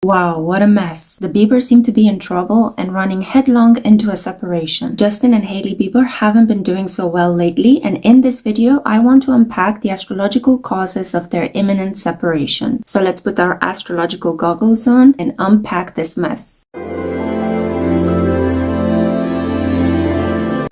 Wow, what a mess. The Biebers seem to be in trouble and running headlong into a separation. Justin and Hailey Bieber haven't been doing so well lately, and in this video, I want to unpack the astrological causes of their imminent separation. So let's put our astrological goggles on and unpack this mess.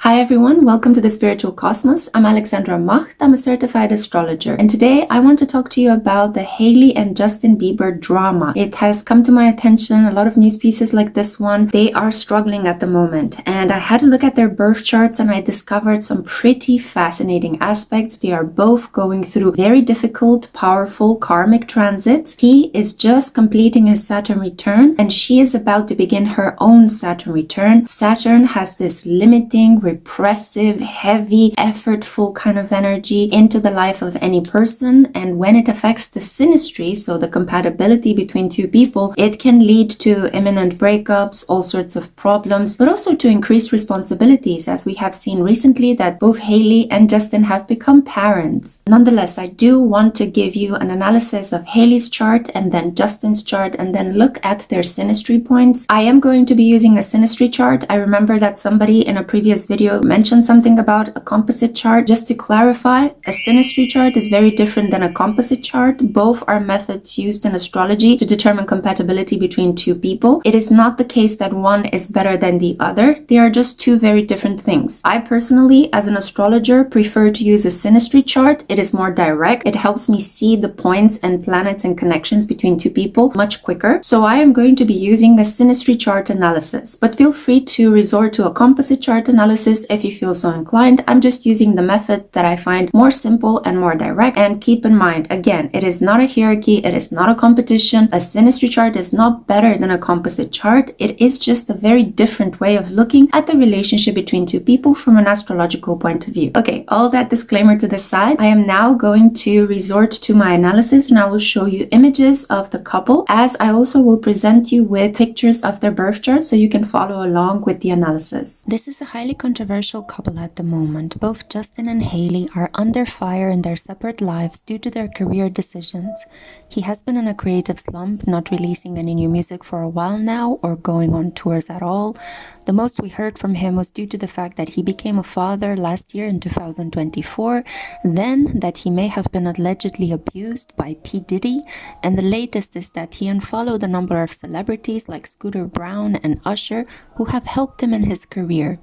Hi everyone, welcome to the Spiritual Cosmos. I'm Alexandra Macht, I'm a certified astrologer, and today I want to talk to you about the Hailey and Justin Bieber drama. It has come to my attention, a lot of news pieces like this one. They are struggling at the moment, and I had a look at their birth charts and I discovered some pretty fascinating aspects. They are both going through very difficult, powerful karmic transits. He is just completing his Saturn return and she is about to begin her own Saturn return. Saturn has this limiting, repressive, heavy, effortful kind of energy into the life of any person, and when it affects the synastry, so the compatibility between two people, it can lead to imminent breakups, all sorts of problems, but also to increased responsibilities, as we have seen recently that both Hailey and Justin have become parents. Nonetheless, I do want to give you an analysis of Hailey's chart and then Justin's chart and then look at their synastry points. I am going to be using a synastry chart. I remember that somebody in a previous video mentioned something about a composite chart. Just to clarify, a synastry chart is very different than a composite chart. Both are methods used in astrology to determine compatibility between two people. It is not the case that one is better than the other. They are just two very different things. I personally, as an astrologer, prefer to use a synastry chart. It is more direct. It helps me see the points and planets and connections between two people much quicker. So I am going to be using a synastry chart analysis, but feel free to resort to a composite chart analysis if you feel so inclined. I'm just using the method that I find more simple and more direct. And keep in mind, again, it is not a hierarchy, it is not a competition. A synastry chart is not better than a composite chart. It is just a very different way of looking at the relationship between two people from an astrological point of view. Okay, all that disclaimer to the side, I am now going to resort to my analysis and I will show you images of the couple, as I also will present you with pictures of their birth charts so you can follow along with the analysis. This is a highly controversial couple at the moment. Both Justin and Hailey are under fire in their separate lives due to their career decisions. He has been in a creative slump, not releasing any new music for a while now or going on tours at all. The most we heard from him was due to the fact that he became a father last year in 2024, then that he may have been allegedly abused by P. Diddy, and the latest is that he unfollowed a number of celebrities like Scooter Braun and Usher who have helped him in his career.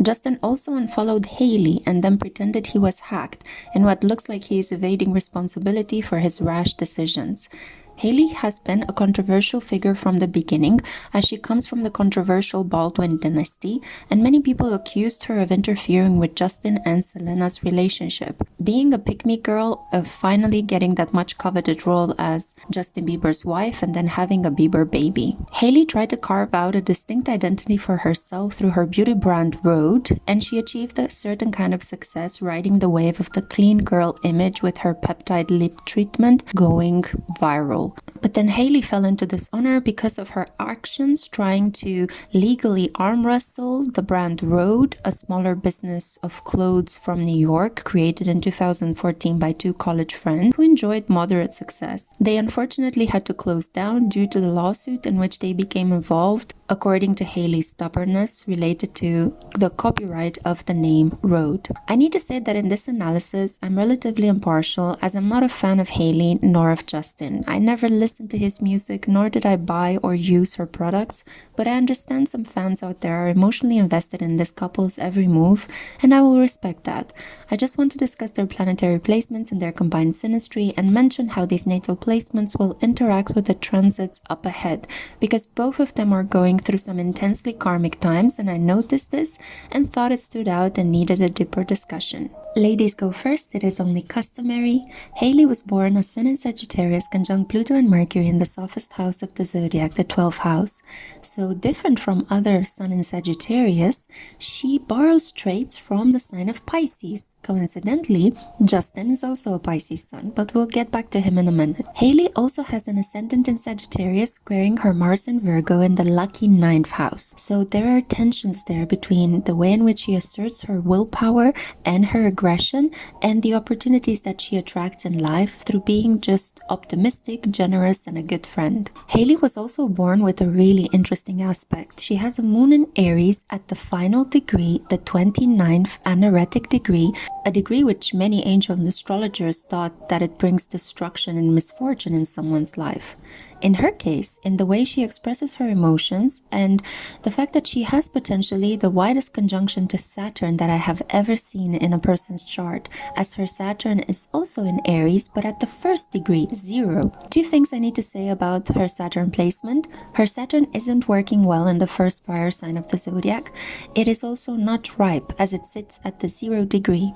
Justin also unfollowed Hailey and then pretended he was hacked in what looks like he is evading responsibility for his rash decisions. Hailey has been a controversial figure from the beginning, as she comes from the controversial Baldwin dynasty, and many people accused her of interfering with Justin and Selena's relationship. Being a pick-me girl, of finally getting that much coveted role as Justin Bieber's wife and then having a Bieber baby. Hailey tried to carve out a distinct identity for herself through her beauty brand Rhode, and she achieved a certain kind of success riding the wave of the clean girl image with her peptide lip treatment going viral. But then Hailey fell into dishonor because of her actions trying to legally arm wrestle the brand Rhode, a smaller business of clothes from New York created in 2014 by two college friends who enjoyed moderate success. They unfortunately had to close down due to the lawsuit in which they became involved, according to Hailey's stubbornness related to the copyright of the name Rhode. I need to say that in this analysis, I'm relatively impartial, as I'm not a fan of Hailey nor of Justin. I never listened to his music, nor did I buy or use her products, but I understand some fans out there are emotionally invested in this couple's every move, and I will respect that. I just want to discuss their planetary placements and their combined synastry and mention how these natal placements will interact with the transits up ahead, because both of them are going through some intensely karmic times, and I noticed this and thought it stood out and needed a deeper discussion. Ladies go first, it is only customary. Hailey was born a Sun in Sagittarius conjunct Pluto and Mercury in the softest house of the zodiac, the 12th house. So different from other Sun in Sagittarius, she borrows traits from the sign of Pisces. Coincidentally, Justin is also a Pisces Sun, but we'll get back to him in a minute. Hailey also has an ascendant in Sagittarius squaring her Mars in Virgo in the lucky 9th house. So there are tensions there between the way in which she asserts her willpower and her progression and the opportunities that she attracts in life through being just optimistic, generous, and a good friend. Hailey was also born with a really interesting aspect. She has a moon in Aries at the final degree, the 29th anaretic degree, a degree which many ancient astrologers thought that it brings destruction and misfortune in someone's life. In her case, in the way she expresses her emotions and the fact that she has potentially the widest conjunction to Saturn that I have ever seen in a person's chart, as her Saturn is also in Aries but at the first degree, 0. 2 things I need to say about her Saturn placement. Her Saturn isn't working well in the first fire sign of the zodiac. It is also not ripe as it sits at the 0 degree.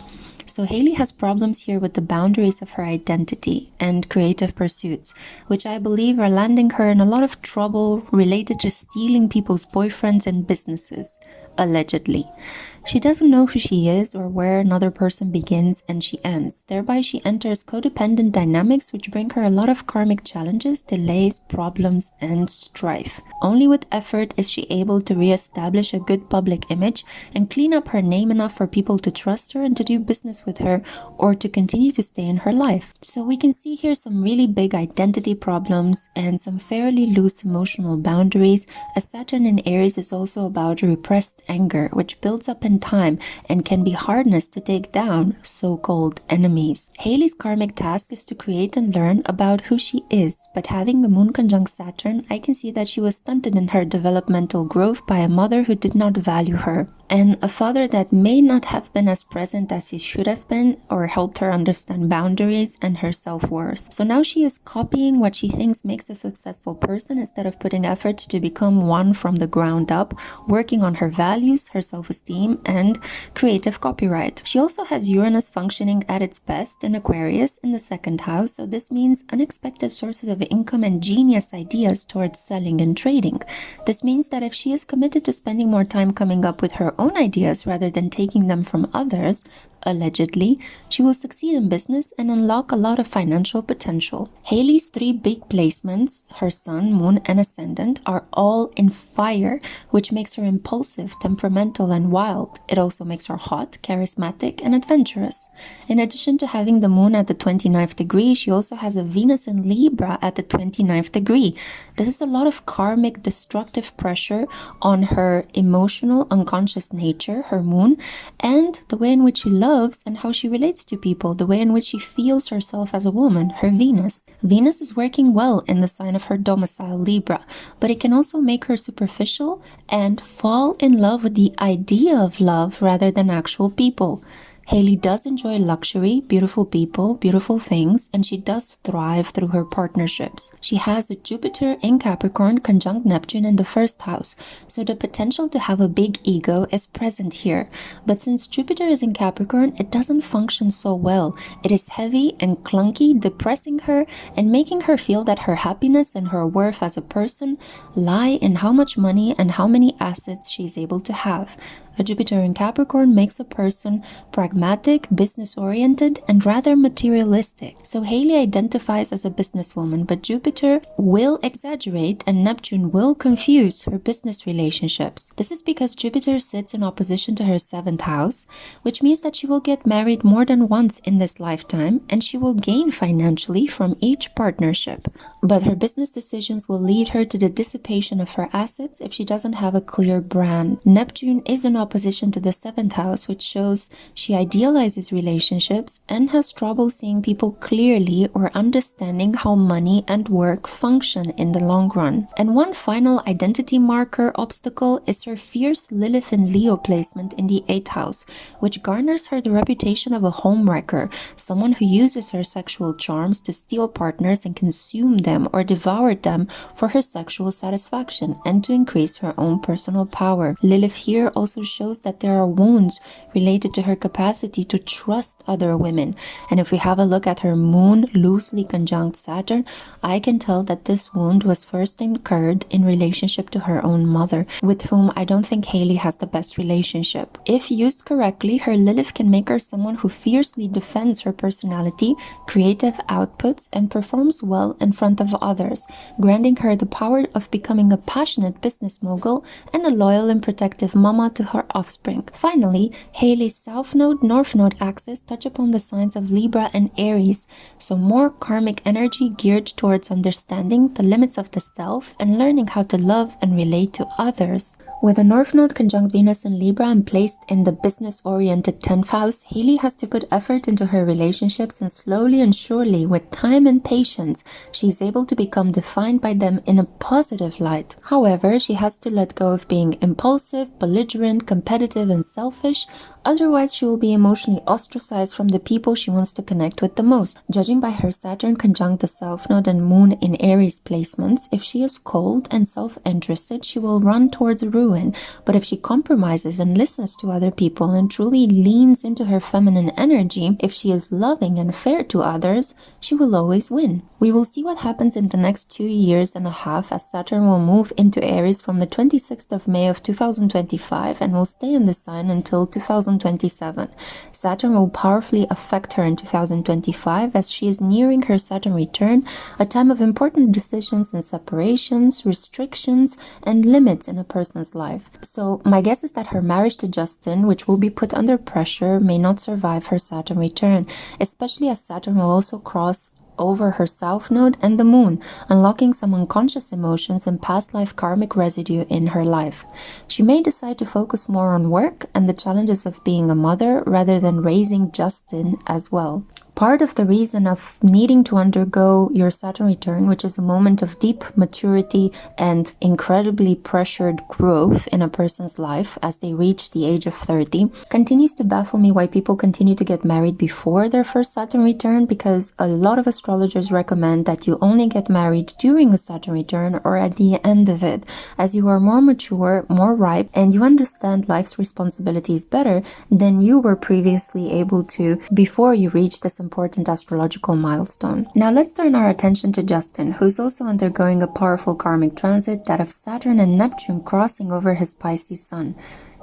So Hailey has problems here with the boundaries of her identity and creative pursuits, which I believe are landing her in a lot of trouble related to stealing people's boyfriends and businesses, allegedly. She doesn't know who she is or where another person begins and she ends. Thereby, she enters codependent dynamics which bring her a lot of karmic challenges, delays, problems, and strife. Only with effort is she able to re-establish a good public image and clean up her name enough for people to trust her and to do business with her or to continue to stay in her life. So we can see here some really big identity problems and some fairly loose emotional boundaries, as Saturn in Aries is also about repressed anger, which builds up in time and can be harnessed to take down so-called enemies. Hailey's karmic task is to create and learn about who she is, but having the moon conjunct Saturn, I can see that she was stunted in her developmental growth by a mother who did not value her, and a father that may not have been as present as he should have been or helped her understand boundaries and her self-worth. So now she is copying what she thinks makes a successful person instead of putting effort to become one from the ground up, working on her values, her self-esteem, and creative copyright. She also has Uranus functioning at its best in Aquarius in the 2nd house, so this means unexpected sources of income and genius ideas towards selling and trading. This means that if she is committed to spending more time coming up with her own ideas rather than taking them from others, allegedly, she will succeed in business and unlock a lot of financial potential. Hailey's 3 big placements, her sun, moon, and ascendant, are all in fire, which makes her impulsive, temperamental, and wild. It also makes her hot, charismatic, and adventurous. In addition to having the moon at the 29th degree, she also has a Venus in Libra at the 29th degree. This is a lot of karmic, destructive pressure on her emotional, unconscious nature, her moon, and the way in which she loves and how she relates to people, the way in which she feels herself as a woman, her Venus. Venus is working well in the sign of her domicile, Libra, but it can also make her superficial and fall in love with the idea of love rather than actual people. Hailey does enjoy luxury, beautiful people, beautiful things, and she does thrive through her partnerships. She has a Jupiter in Capricorn conjunct Neptune in the 1st house, so the potential to have a big ego is present here. But since Jupiter is in Capricorn, it doesn't function so well. It is heavy and clunky, depressing her and making her feel that her happiness and her worth as a person lie in how much money and how many assets she is able to have. A Jupiter in Capricorn makes a person pragmatic, business-oriented, and rather materialistic. So Hailey identifies as a businesswoman, but Jupiter will exaggerate and Neptune will confuse her business relationships. This is because Jupiter sits in opposition to her 7th house, which means that she will get married more than once in this lifetime and she will gain financially from each partnership. But her business decisions will lead her to the dissipation of her assets if she doesn't have a clear brand. Neptune is an opposition to the 7th house, which shows she idealizes relationships and has trouble seeing people clearly or understanding how money and work function in the long run. And one final identity marker obstacle is her fierce Lilith and Leo placement in the 8th house, which garners her the reputation of a homewrecker, someone who uses her sexual charms to steal partners and consume them or devour them for her sexual satisfaction and to increase her own personal power. Lilith here also shows that there are wounds related to her capacity to trust other women. And if we have a look at her moon loosely conjunct Saturn, I can tell that this wound was first incurred in relationship to her own mother, with whom I don't think Hailey has the best relationship. If used correctly, her Lilith can make her someone who fiercely defends her personality, creative outputs, and performs well in front of others, granting her the power of becoming a passionate business mogul and a loyal and protective mama to her offspring. Finally, Hailey's south node North Node axis touch upon the signs of Libra and Aries, so more karmic energy geared towards understanding the limits of the self and learning how to love and relate to others. With a North Node conjunct Venus in Libra and placed in the business-oriented 10th house, Hailey has to put effort into her relationships, and slowly and surely, with time and patience, she is able to become defined by them in a positive light. However, she has to let go of being impulsive, belligerent, competitive, and selfish, otherwise she will be emotionally ostracized from the people she wants to connect with the most. Judging by her Saturn conjunct the South Node and Moon in Aries placements, if she is cold and self-interested, she will run towards ruin. But if she compromises and listens to other people and truly leans into her feminine energy, if she is loving and fair to others, she will always win. We will see what happens in the next 2 years and a half, as Saturn will move into Aries from the 26th of May of 2025 and will stay in the sign until 2027. Saturn will powerfully affect her in 2025 as she is nearing her Saturn return, a time of important decisions and separations, restrictions, and limits in a person's life. So my guess is that her marriage to Justin, which will be put under pressure, may not survive her Saturn return, especially as Saturn will also cross over her South Node and the Moon, unlocking some unconscious emotions and past life karmic residue in her life. She may decide to focus more on work and the challenges of being a mother rather than raising Justin as well. Part of the reason of needing to undergo your Saturn return, which is a moment of deep maturity and incredibly pressured growth in a person's life as they reach the age of 30, continues to baffle me why people continue to get married before their first Saturn return, because a lot of astrologers recommend that you only get married during a Saturn return or at the end of it, as you are more mature, more ripe, and you understand life's responsibilities better than you were previously able to before you reach this important astrological milestone. Now let's turn our attention to Justin, who's also undergoing a powerful karmic transit, that of Saturn and Neptune crossing over his Pisces Sun.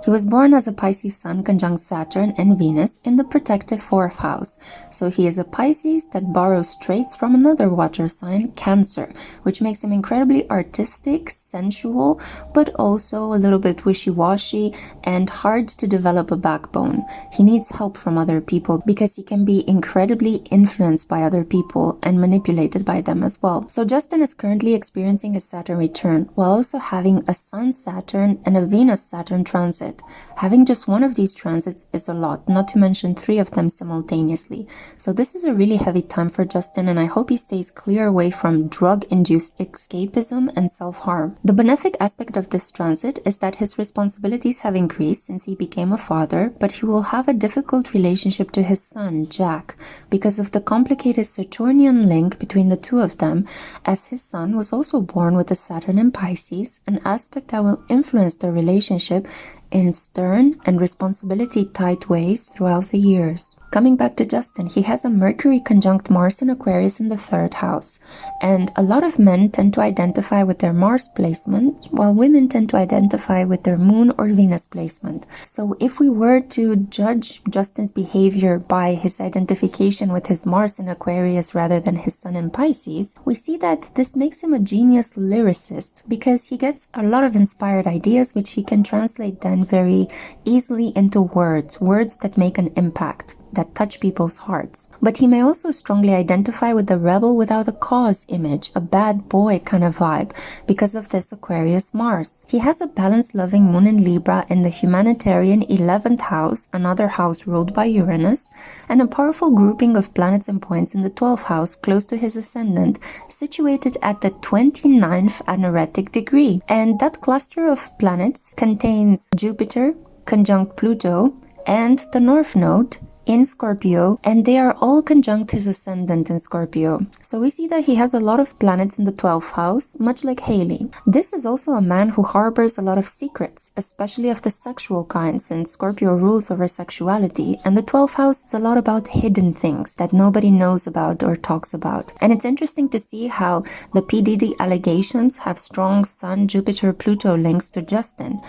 He was born as a Pisces Sun conjunct Saturn and Venus in the protective 4th house. So he is a Pisces that borrows traits from another water sign, Cancer, which makes him incredibly artistic, sensual, but also a little bit wishy-washy and hard to develop a backbone. He needs help from other people because he can be incredibly influenced by other people and manipulated by them as well. So Justin is currently experiencing a Saturn return while also having a Sun-Saturn and a Venus-Saturn transit. Having just one of these transits is a lot, not to mention 3 of them simultaneously. So this is a really heavy time for Justin, and I hope he stays clear away from drug-induced escapism and self-harm. The benefic aspect of this transit is that his responsibilities have increased since he became a father, but he will have a difficult relationship to his son, Jack, because of the complicated Saturnian link between the two of them, as his son was also born with a Saturn in Pisces, an aspect that will influence their relationship in stern and responsibility-tight ways throughout the years. Coming back to Justin, he has a Mercury conjunct Mars in Aquarius in the 3rd house, and a lot of men tend to identify with their Mars placement, while women tend to identify with their Moon or Venus placement. So if we were to judge Justin's behavior by his identification with his Mars in Aquarius rather than his Sun in Pisces, we see that this makes him a genius lyricist, because he gets a lot of inspired ideas which he can translate then very easily into words that make an impact, that touch people's hearts. But he may also strongly identify with the rebel without a cause image, a bad boy kind of vibe, because of this Aquarius Mars. He has a balanced loving Moon in Libra in the humanitarian 11th house, another house ruled by Uranus, and a powerful grouping of planets and points in the 12th house close to his ascendant, situated at the 29th anaretic degree. And that cluster of planets contains Jupiter conjunct Pluto and the North Node in Scorpio, and they are all conjunct his ascendant in Scorpio. So we see that he has a lot of planets in the 12th house, much like Hailey. This is also a man who harbors a lot of secrets, especially of the sexual kind, since Scorpio rules over sexuality, and the 12th house is a lot about hidden things that nobody knows about or talks about. And it's interesting to see how the P. Diddy allegations have strong Sun, Jupiter, Pluto links to Justin.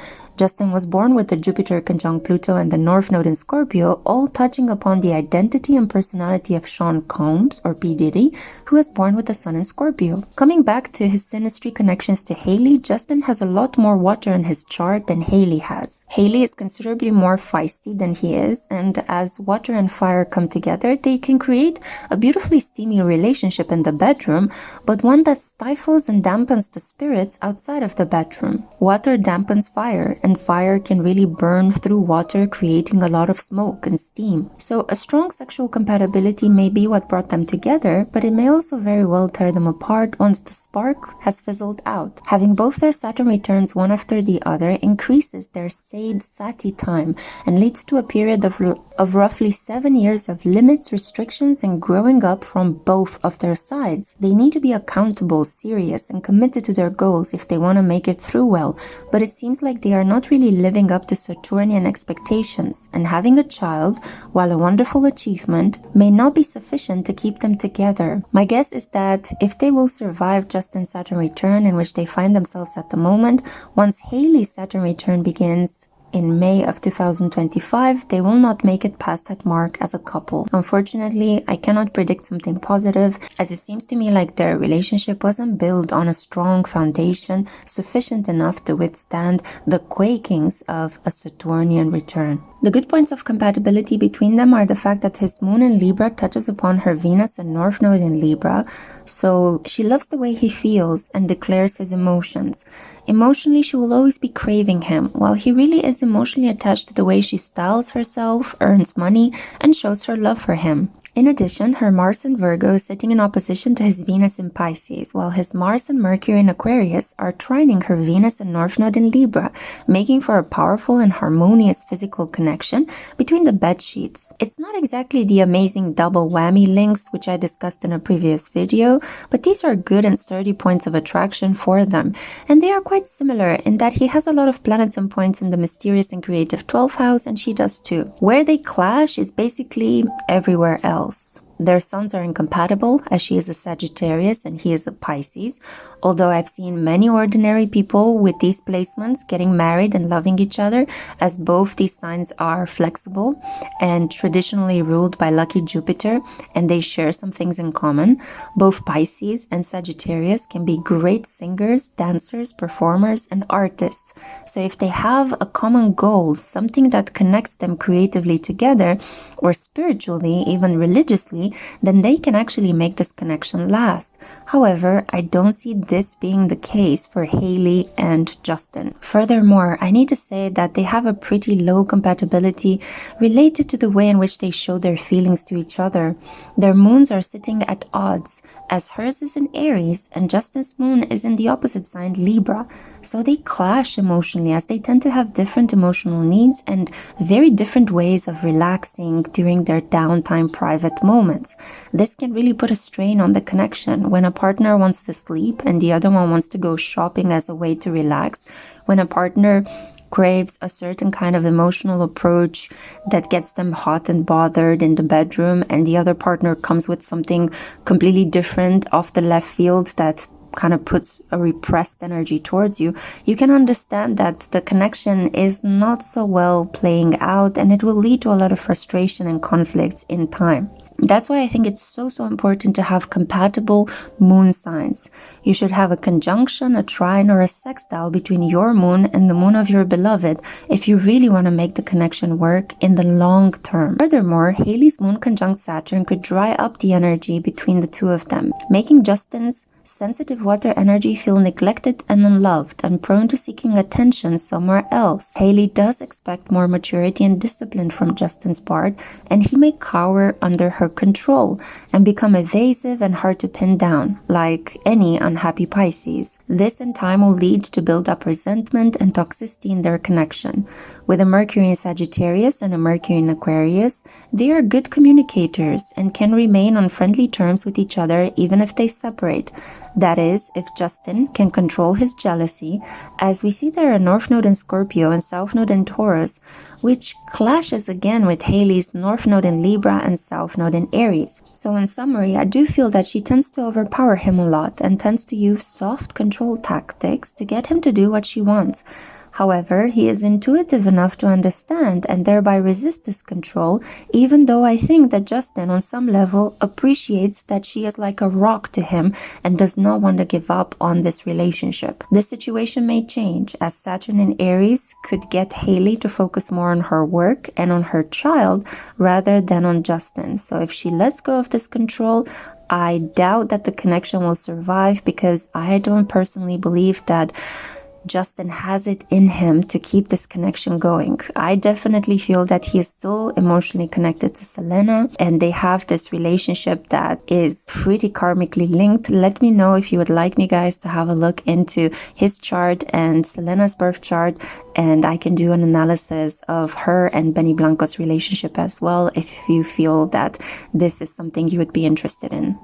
Justin was born with the Jupiter conjunct Pluto and the North Node in Scorpio, all touching upon the identity and personality of Sean Combs, or P. Diddy, who was born with the Sun in Scorpio. Coming back to his Synastry connections to Hailey, Justin has a lot more water in his chart than Hailey has. Hailey is considerably more feisty than he is, and as water and fire come together, they can create a beautifully steamy relationship in the bedroom, but one that stifles and dampens the spirits outside of the bedroom. Water dampens fire, and fire can really burn through water, creating a lot of smoke and steam. So a strong sexual compatibility may be what brought them together, but it may also very well tear them apart once the spark has fizzled out. Having both their Saturn returns one after the other increases their Sade-Sati time and leads to a period of roughly 7 years of limits, restrictions, and growing up from both of their sides. They need to be accountable, serious, and committed to their goals if they want to make it through well, but it seems like they are not really living up to Saturnian expectations, and having a child, while a wonderful achievement, may not be sufficient to keep them together. My guess is that if they will survive Justin's Saturn return, in which they find themselves at the moment, once Hailey's Saturn return begins in May of 2025, they will not make it past that mark as a couple. Unfortunately, I cannot predict something positive, as it seems to me like their relationship wasn't built on a strong foundation sufficient enough to withstand the quakings of a Saturnian return. The good points of compatibility between them are the fact that his moon in Libra touches upon her Venus and North Node in Libra, so she loves the way he feels and declares his emotions. Emotionally, she will always be craving him, while he really is emotionally attached to the way she styles herself, earns money, and shows her love for him. In addition, her Mars in Virgo is sitting in opposition to his Venus in Pisces, while his Mars and Mercury in Aquarius are trining her Venus and North Node in Libra, making for a powerful and harmonious physical connection between the bed sheets. It's not exactly the amazing double whammy links which I discussed in a previous video, but these are good and sturdy points of attraction for them, and they are quite similar in that he has a lot of planets and points in the mysterious and creative 12th house, and she does too. Where they clash is basically everywhere else. Their suns are incompatible, as she is a Sagittarius and he is a Pisces, although I've seen many ordinary people with these placements getting married and loving each other, as both these signs are flexible and traditionally ruled by lucky Jupiter, and they share some things in common. Both Pisces and Sagittarius can be great singers, dancers, performers, and artists. So if they have a common goal, something that connects them creatively together, or spiritually, even religiously, then they can actually make this connection last. However, I don't see this being the case for Hailey and Justin. Furthermore, I need to say that they have a pretty low compatibility related to the way in which they show their feelings to each other. Their moons are sitting at odds, as hers is in Aries and Justin's moon is in the opposite sign, Libra. So they clash emotionally, as they tend to have different emotional needs and very different ways of relaxing during their downtime private moments. This can really put a strain on the connection when a partner wants to sleep and the other one wants to go shopping as a way to relax, when a partner craves a certain kind of emotional approach that gets them hot and bothered in the bedroom, and the other partner comes with something completely different off the left field that kind of puts a repressed energy towards you, you can understand that the connection is not so well playing out, and it will lead to a lot of frustration and conflicts in time. That's why I think it's so important to have compatible moon signs. You should have a conjunction, a trine, or a sextile between your moon and the moon of your beloved if you really want to make the connection work in the long term. Furthermore, Hailey's moon conjunct Saturn could dry up the energy between the two of them, making Justin's sensitive water energy feel neglected and unloved and prone to seeking attention somewhere else. Hailey does expect more maturity and discipline from Justin's part, and he may cower under her control and become evasive and hard to pin down, like any unhappy Pisces. This in time will lead to build up resentment and toxicity in their connection. With a Mercury in Sagittarius and a Mercury in Aquarius, they are good communicators and can remain on friendly terms with each other even if they separate. That is, if Justin can control his jealousy, as we see there a North Node in Scorpio and South Node in Taurus, which clashes again with Hailey's North Node in Libra and South Node in Aries. So in summary, I do feel that she tends to overpower him a lot and tends to use soft control tactics to get him to do what she wants. However, he is intuitive enough to understand and thereby resist this control, even though I think that Justin on some level appreciates that she is like a rock to him and does not want to give up on this relationship. This situation may change as Saturn in Aries could get Hailey to focus more on her work and on her child rather than on Justin. So if she lets go of this control, I doubt that the connection will survive, because I don't personally believe that Justin has it in him to keep this connection going. I definitely feel that he is still emotionally connected to Selena, and they have this relationship that is pretty karmically linked. Let me know if you would like me, guys, to have a look into his chart and Selena's birth chart, and I can do an analysis of her and Benny Blanco's relationship as well, if you feel that this is something you would be interested in.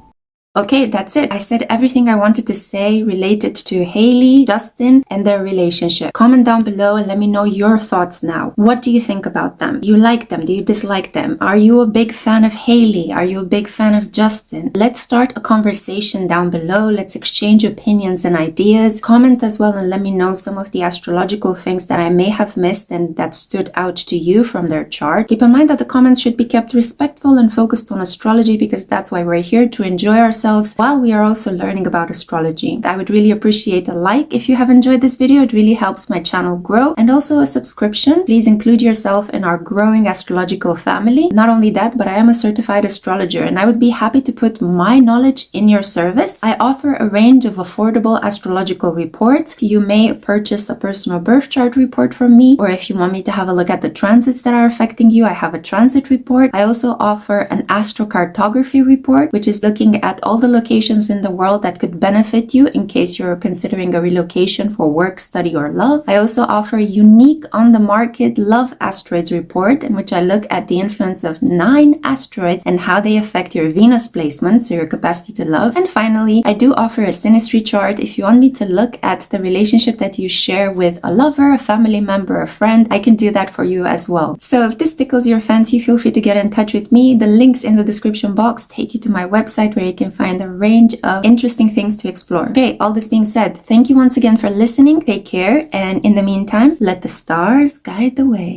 Okay, that's it. I said everything I wanted to say related to Hailey, Justin, and their relationship. Comment down below and let me know your thoughts now. What do you think about them? Do you like them? Do you dislike them? Are you a big fan of Hailey? Are you a big fan of Justin? Let's start a conversation down below. Let's exchange opinions and ideas. Comment as well and let me know some of the astrological things that I may have missed and that stood out to you from their chart. Keep in mind that the comments should be kept respectful and focused on astrology, because that's why we're here, to enjoy ourselves while we are also learning about astrology. I would really appreciate a like if you have enjoyed this video. It really helps my channel grow, and also a subscription. Please include yourself in our growing astrological family. Not only that, but I am a certified astrologer, and I would be happy to put my knowledge in your service. I offer a range of affordable astrological reports. You may purchase a personal birth chart report from me, or if you want me to have a look at the transits that are affecting you, I have a transit report. I also offer an astrocartography report, which is looking at all the locations in the world that could benefit you in case you're considering a relocation for work, study, or love. I also offer a unique on the market love asteroids report, in which I look at the influence of 9 asteroids and how they affect your Venus placement, so your capacity to love. And finally, I do offer a Synastry chart if you want me to look at the relationship that you share with a lover, a family member, a friend. I can do that for you as well. So if this tickles your fancy, feel free to get in touch with me. The links in the description box take you to my website, where you can find a range of interesting things to explore. Okay, all this being said, thank you once again for listening. Take care, and in the meantime, let the stars guide the way.